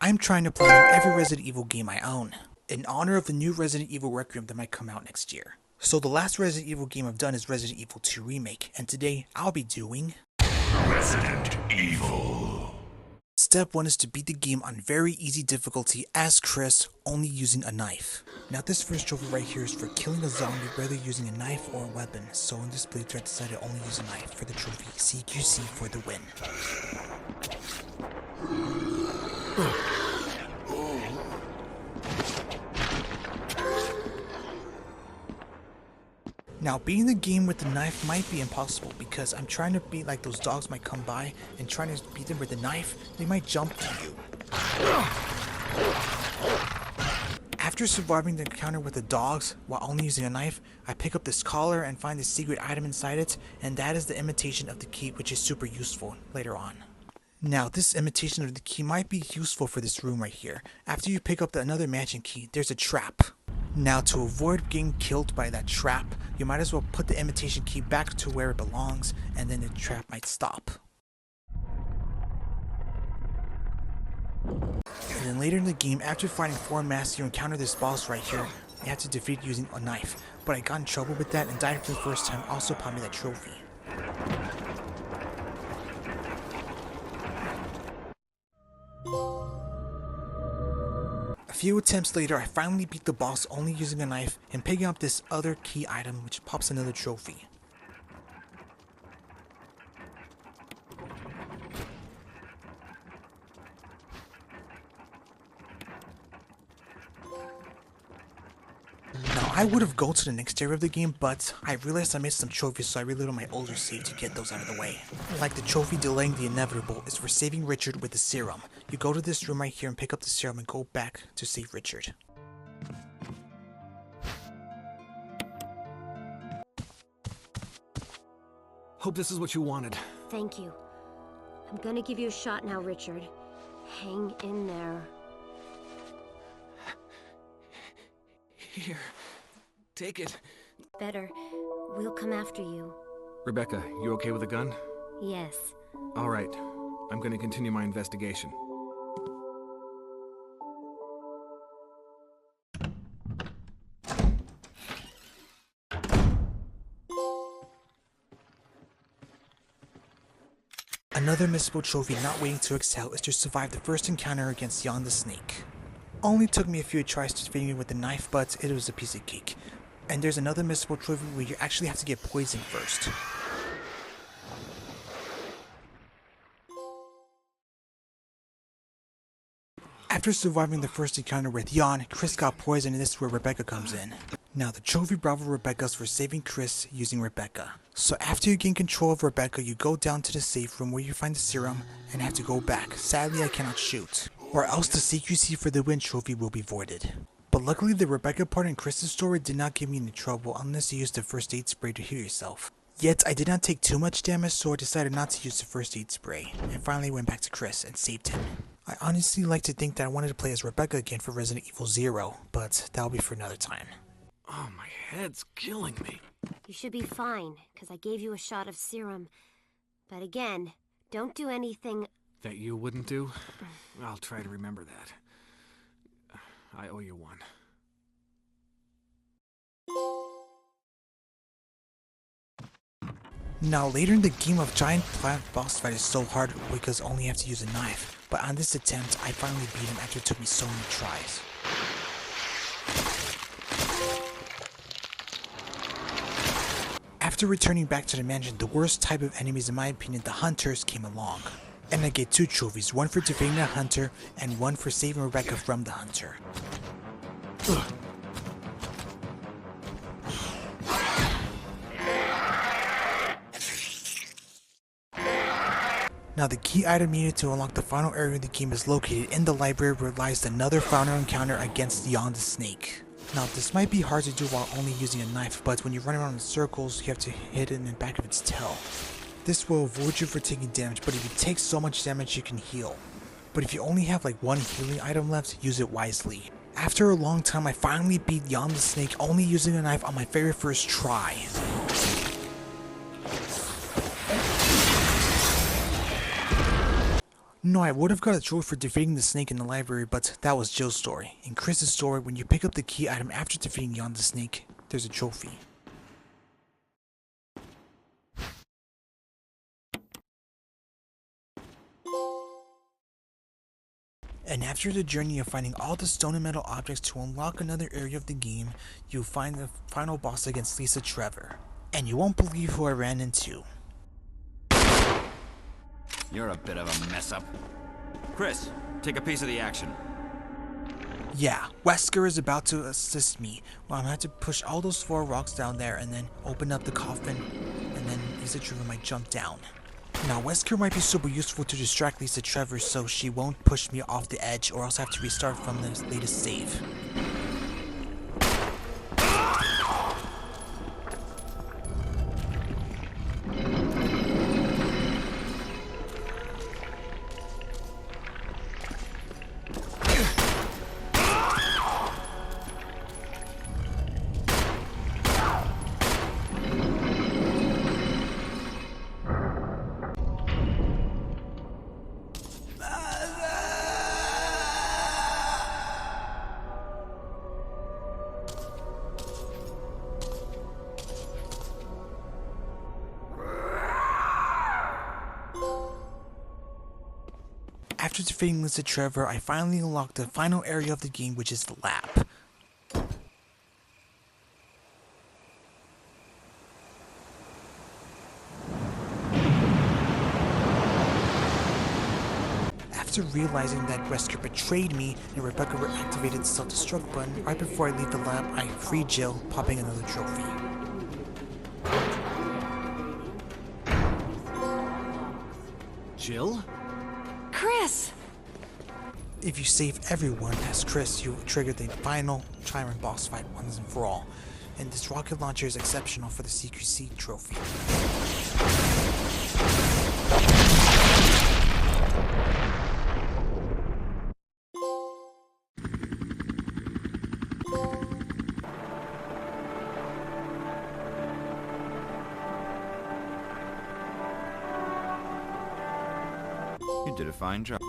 I'm trying to play every Resident Evil game I own, in honor of the new Resident Evil Requiem that might come out next year. So the last Resident Evil game I've done is Resident Evil 2 Remake, and today I'll be doing Resident Evil. Step 1 is to beat the game on very easy difficulty as Chris, only using a knife. Now this first trophy right here is for killing a zombie whether using a knife or a weapon, so in this playthrough I decided to only use a knife for the trophy CQC for the win. Now, beating the game with the knife might be impossible because I'm trying to beat like those dogs might come by and trying to beat them with the knife, they might jump to you. After surviving the encounter with the dogs while only using a knife, I pick up this collar and find the secret item inside it, and that is the imitation of the key, which is super useful later on. Now, this imitation of the key might be useful for this room right here. After you pick up another mansion key, there's a trap. Now, to avoid getting killed by that trap, you might as well put the imitation key back to where it belongs, and then the trap might stop. And then later in the game, after fighting 4 masks, you encounter this boss right here. You have to defeat it using a knife, but I got in trouble with that and died for the first time, also bought me that trophy. A few attempts later, I finally beat the boss only using a knife and picking up this other key item which pops another trophy. Now, I would have gone to the next area of the game, but I realized I missed some trophies, so I reloaded my older save to get those out of the way. Like the trophy delaying the inevitable is for saving Richard with the serum. You go to this room right here and pick up the serum and go back to save Richard. Hope this is what you wanted. Thank you. I'm gonna give you a shot now, Richard. Hang in there. Here. Take it. Better. We'll come after you. Rebecca, you okay with a gun? Yes. All right. I'm gonna continue my investigation. Another missable trophy not waiting to excel is to survive the first encounter against Jan the Snake. Only took me a few tries to defeat him with the knife, but it was a piece of cake. And there's another missable trophy where you actually have to get poisoned first. After surviving the first encounter with Jan, Chris got poisoned and this is where Rebecca comes in. Now the trophy Bravo Rebecca is for saving Chris using Rebecca. So after you gain control of Rebecca, you go down to the safe room where you find the serum and have to go back. Sadly, I cannot shoot, or else the CQC for the win trophy will be voided. But luckily the Rebecca part in Chris's story did not give me any trouble unless you used the first aid spray to heal yourself. Yet I did not take too much damage, so I decided not to use the first aid spray, and finally went back to Chris and saved him. I honestly like to think that I wanted to play as Rebecca again for Resident Evil 0, but that'll be for another time. Oh, my head's killing me. You should be fine, because I gave you a shot of serum. But again, don't do anything... That you wouldn't do? I'll try to remember that. I owe you one. Now later in the game, a giant plant boss fight is so hard because only have to use a knife, but on this attempt I finally beat him after it took me so many tries. After returning back to the mansion, the worst type of enemies in my opinion, the hunters, came along. And I get 2 trophies, one for defeating the hunter and one for saving Rebecca from the hunter. Now the key item needed to unlock the final area of the game is located in the library where lies another final encounter against Jan the Snake. Now this might be hard to do while only using a knife, but when you run around in circles you have to hit it in the back of its tail. This will avoid you from taking damage, but if you take so much damage you can heal. But if you only have like 1 healing item left, use it wisely. After a long time I finally beat Jan the Snake only using a knife on my very first try. No, I would have got a trophy for defeating the snake in the library, but that was Jill's story. In Chris's story, when you pick up the key item after defeating Jan the snake, there's a trophy. And after the journey of finding all the stone and metal objects to unlock another area of the game, you'll find the final boss against Lisa Trevor. And you won't believe who I ran into. You're a bit of a mess-up. Chris, take a piece of the action. Yeah, Wesker is about to assist me. Well, I'm gonna have to push all those 4 rocks down there and then open up the coffin, and then Lisa Trevor might jump down. Now, Wesker might be super useful to distract Lisa Trevor so she won't push me off the edge, or else I have to restart from the latest save. After defeating Lisa Trevor, I finally unlocked the final area of the game, which is the lab. After realizing that Wesker betrayed me and Rebecca activated the self-destruct button, right before I leave the lab, I free Jill, popping another trophy. Jill? Chris! If you save everyone as Chris, you trigger the final Chiron boss fight once and for all. And this rocket launcher is exceptional for the secrecy trophy. You did a fine job.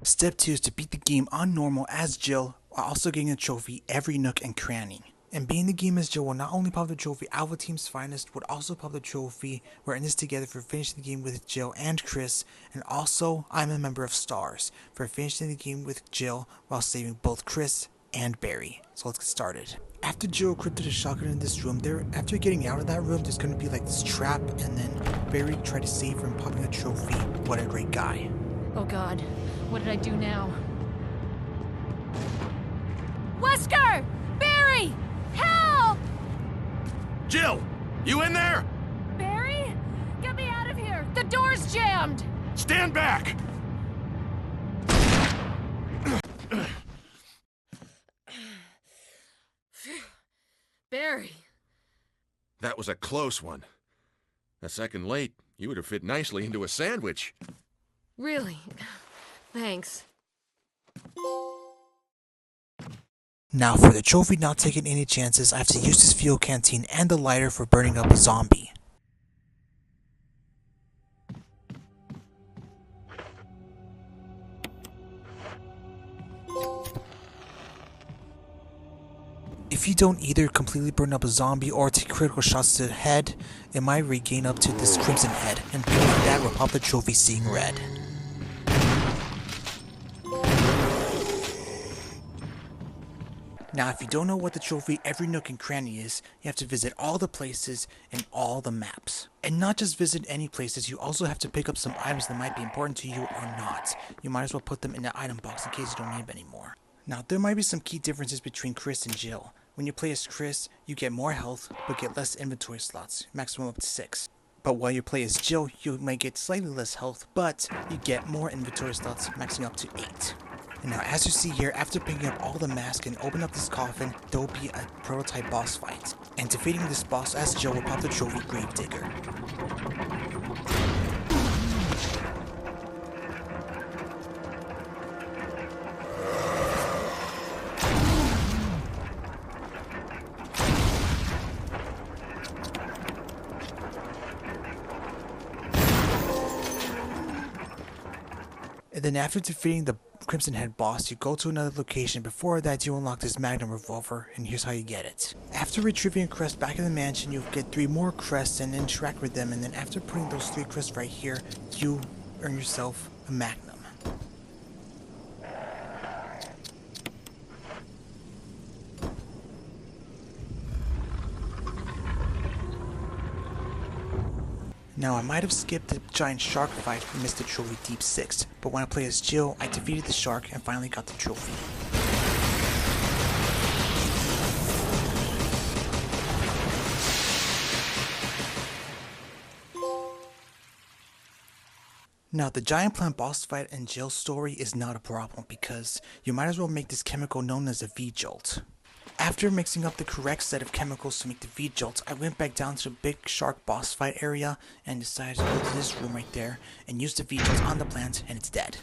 Step 2 is to beat the game on normal as Jill, while also getting a trophy every nook and cranny. And being the game as Jill will not only pop the trophy Alpha Team's Finest, would also pop the trophy We're in this together for finishing the game with Jill and Chris, and also I'm a member of Stars for finishing the game with Jill while saving both Chris and Barry. So let's get started. After Jill encrypted a shotgun in this room, after getting out of that room, there's gonna be like this trap, and then Barry tried to save her and popping a trophy. What a great guy. Oh God, what did I do now? Wesker! Barry! Help! Jill, you in there? Barry? Get me out of here! The door's jammed! Stand back! Barry. That was a close one. A second late, you would have fit nicely into a sandwich. Really? Thanks. Now for the trophy not taking any chances, I have to use this fuel canteen and the lighter for burning up a zombie. If you don't either completely burn up a zombie or take critical shots to the head, it might regain up to this crimson head, and being that will pop the trophy seeing red. Now if you don't know what the trophy every nook and cranny is, you have to visit all the places and all the maps. And not just visit any places, you also have to pick up some items that might be important to you or not. You might as well put them in the item box in case you don't need them anymore. Now there might be some key differences between Chris and Jill. When you play as Chris, you get more health, but get less inventory slots, maximum up to 6. But while you play as Jill, you might get slightly less health, but you get more inventory slots, maxing up to 8. And now as you see here, after picking up all the masks and open up this coffin, there will be a prototype boss fight. And defeating this boss as Jill will pop the trophy Gravedigger. then after defeating the Crimson Head boss, you go to another location. Before that, you unlock this Magnum revolver, and here's how you get it. After retrieving a crest back in the mansion, you get 3 more crests and interact with them, and then after putting those 3 crests right here, you earn yourself a Magnum. Now, I might have skipped the giant shark fight and missed the trophy Deep 6, but when I played as Jill, I defeated the shark and finally got the trophy. Now, the giant plant boss fight and Jill's story is not a problem because you might as well make this chemical known as a V-Jolt. After mixing up the correct set of chemicals to make the V-Jolt, I went back down to the big shark boss fight area and decided to go to this room right there and use the V-Jolt on the plant, and it's dead.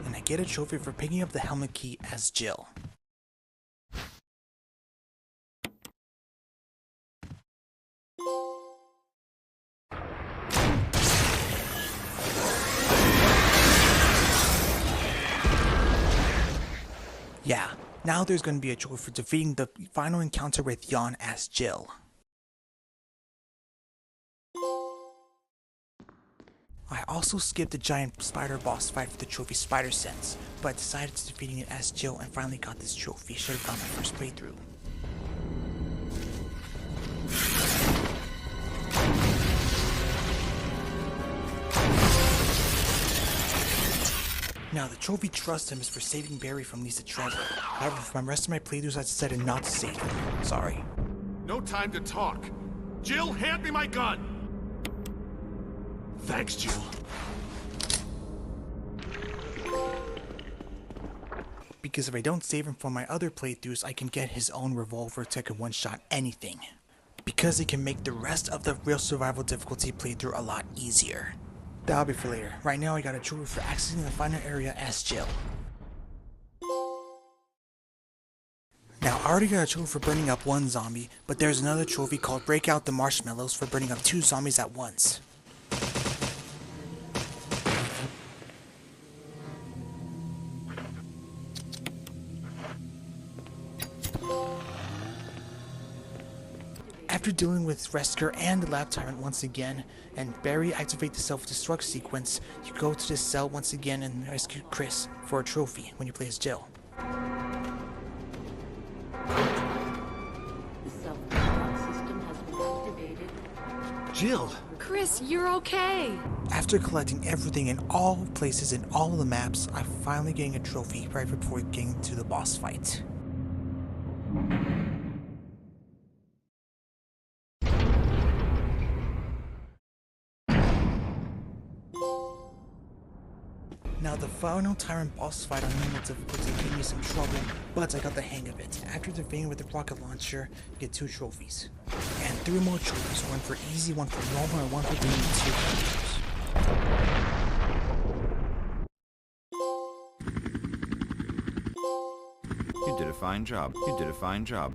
And I get a trophy for picking up the helmet key as Jill. Yeah, now there's going to be a trophy for defeating the final encounter with Jan as Jill. I also skipped the giant spider boss fight for the trophy Spider Sense, but decided to defeating it as Jill and finally got this trophy. Should have got my first playthrough. Now, the trophy Trust Him is for saving Barry from Lisa Trevor. However, for my rest of my playthroughs, I decided not to save him. Sorry. No time to talk. Jill, hand me my gun! Thanks, Jill. Because if I don't save him for my other playthroughs, I can get his own revolver to can one-shot anything. Because it can make the rest of the real survival difficulty playthrough a lot easier. That'll be for later. Right now, I got a trophy for accessing the final area as Jill. Now, I already got a trophy for burning up 1 zombie, but there's another trophy called Break Out the Marshmallows for burning up 2 zombies at once. After dealing with Resker and the Lab Tyrant once again, and Barry activate the self-destruct sequence, you go to this cell once again and rescue Chris for a trophy when you play as Jill. The self-destruct system has been activated. Jill! Chris, you're okay. After collecting everything in all places in all the maps, I'm finally getting a trophy right before getting to the boss fight. Now, the final Tyrant boss fight on normal difficulty gave me some trouble, but I got the hang of it. After defeating with the rocket launcher, you get 2 trophies. And 3 more trophies, 1 for easy, 1 for normal, and 1 for being 2 characters. You did a fine job. You did a fine job.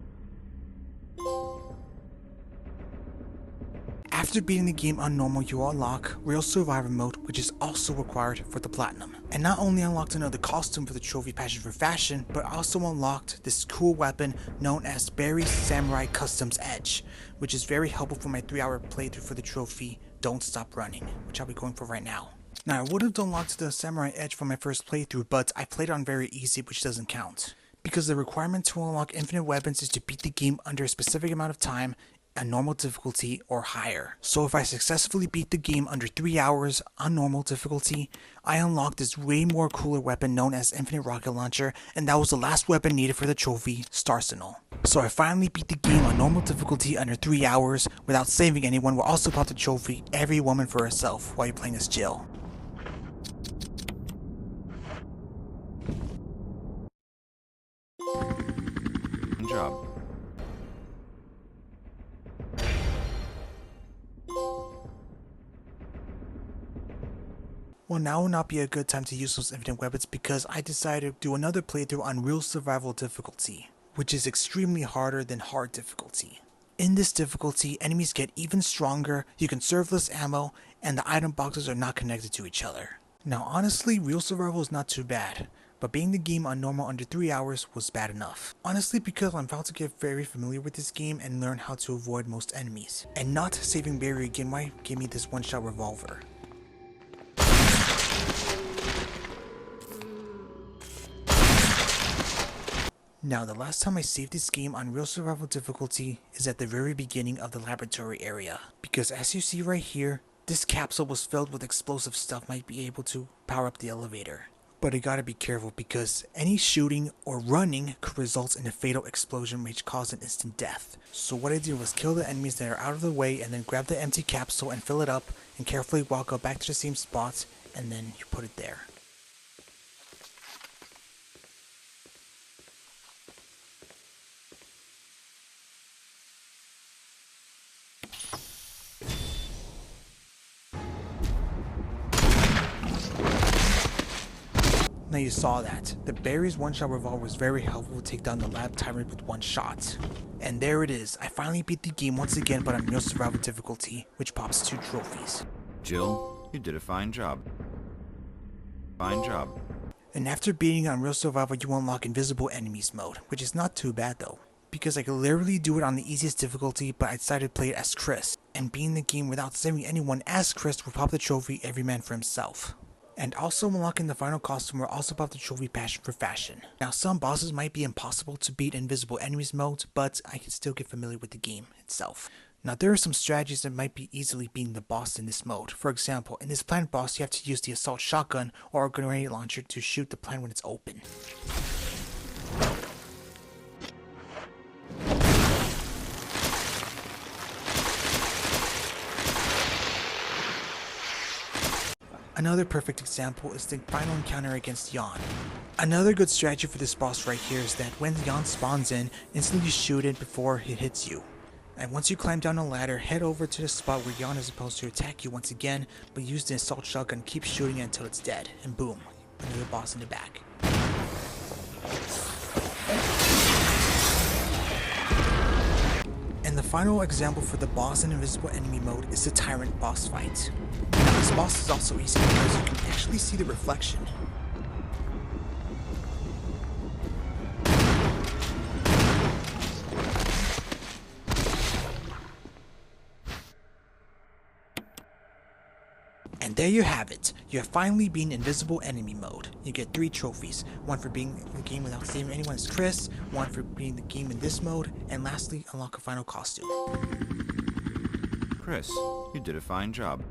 After beating the game on normal, you unlock Real Survivor mode, which is also required for the Platinum. And not only unlocked another costume for the trophy Passion for Fashion, but also unlocked this cool weapon known as Barry's Samurai Customs Edge, which is very helpful for my 3-hour playthrough for the trophy Don't Stop Running, which I'll be going for right now. Now, I would have unlocked the Samurai Edge for my first playthrough, but I played it on very easy, which doesn't count. Because the requirement to unlock infinite weapons is to beat the game under a specific amount of time, a normal difficulty or higher. So if I successfully beat the game under 3 hours on normal difficulty, I unlocked this way more cooler weapon known as Infinite Rocket Launcher, and that was the last weapon needed for the trophy, Starsenal. So I finally beat the game on normal difficulty under 3 hours without saving anyone. We're also about the trophy Every Woman for Herself while you're playing as Jill. Good job. Well, now will not be a good time to use those infinite weapons because I decided to do another playthrough on real survival difficulty, which is extremely harder than hard difficulty. In this difficulty, enemies get even stronger, you can serve less ammo, and the item boxes are not connected to each other. Now honestly, real survival is not too bad, but beating the game on normal under 3 hours was bad enough. Honestly, because I'm about to get very familiar with this game and learn how to avoid most enemies. And not saving Barry again might give me this one-shot revolver. Now, the last time I saved this game on real survival difficulty is at the very beginning of the laboratory area. Because as you see right here, this capsule was filled with explosive stuff might be able to power up the elevator. But I gotta be careful because any shooting or running could result in a fatal explosion which caused an instant death. So what I did was kill the enemies that are out of the way and then grab the empty capsule and fill it up and carefully walk up back to the same spot and then you put it there. Now you saw that. The Barry's one-shot revolver was very helpful to take down the lab tyrant with one shot. And there it is. I finally beat the game once again, but on real survival difficulty, which pops 2 trophies. Jill, you did a fine job. Fine job. And after beating on real survival, you unlock invisible enemies mode, which is not too bad though. Because I could literally do it on the easiest difficulty, but I decided to play it as Chris. And beating the game without saving anyone as Chris will pop the trophy every man for himself. And also unlocking the final costume will also pop the trophy passion for fashion. Now some bosses might be impossible to beat invisible enemies mode, but I can still get familiar with the game itself. Now there are some strategies that might be easily beating the boss in this mode. For example, in this plant boss you have to use the assault shotgun or a grenade launcher to shoot the plant when it's open. Another perfect example is the final encounter against Jan. Another good strategy for this boss right here is that when Jan spawns in, instantly shoot it before it hits you. And once you climb down a ladder, head over to the spot where Jan is supposed to attack you once again, but use the assault shotgun, keep shooting it until it's dead, and boom, another boss in the back. And the final example for the boss in invisible enemy mode is the Tyrant boss fight. Now this boss is also easy because you can actually see the reflection. And there you have it. You have finally been invisible enemy mode. You get 3 trophies. 1 for beating the game without saving anyone as Chris, 1 for beating the game in this mode, and lastly, unlock a final costume. Chris, you did a fine job.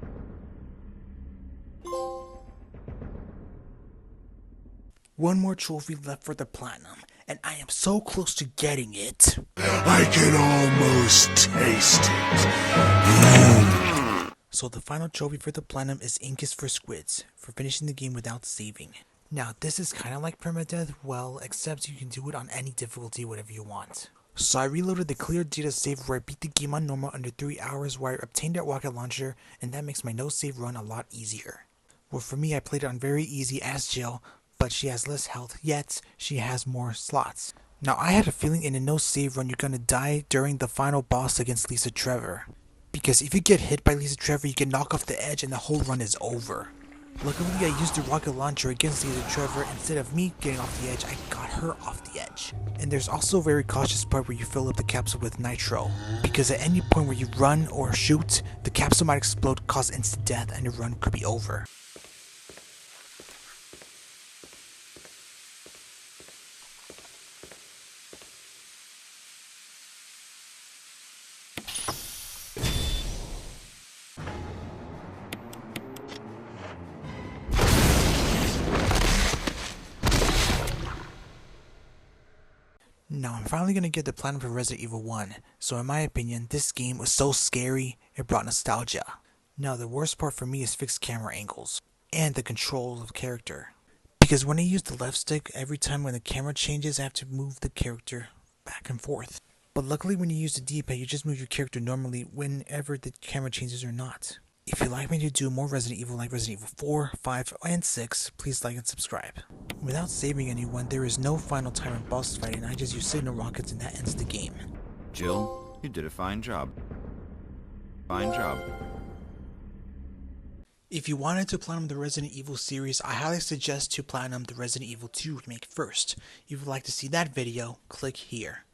One more trophy left for the platinum, and I am so close to getting it. I can almost taste it. So the final trophy for the platinum is Ink is for Squids, for finishing the game without saving. Now this is kinda like permadeath, well, except you can do it on any difficulty, whatever you want. So I reloaded the clear data save where I beat the game on normal under 3 hours where I obtained that rocket launcher, and that makes my no save run a lot easier. Well, for me I played it on very easy as Jill, but she has less health, yet she has more slots. Now I had a feeling in a no save run you're gonna die during the final boss against Lisa Trevor. Because if you get hit by Lisa Trevor, you can knock off the edge and the whole run is over. Luckily, I used the rocket launcher against Lisa Trevor. Instead of me getting off the edge, I got her off the edge. And there's also a very cautious part where you fill up the capsule with nitro. Because at any point where you run or shoot, the capsule might explode, cause instant death, and the run could be over. Now I'm finally gonna get the platinum for Resident Evil 1, so in my opinion, this game was so scary, it brought nostalgia. Now the worst part for me is fixed camera angles, and the control of the character. Because when I use the left stick, every time when the camera changes, I have to move the character back and forth. But luckily when you use the D-pad, you just move your character normally whenever the camera changes or not. If you'd like me to do more Resident Evil like Resident Evil 4, 5, and 6, please like and subscribe. Without saving anyone, there is no final time in boss fight, and I just use signal rockets and that ends the game. Jill, you did a fine job. Fine job. If you wanted to platinum the Resident Evil series, I highly suggest to platinum the Resident Evil 2 remake first. If you'd like to see that video, click here.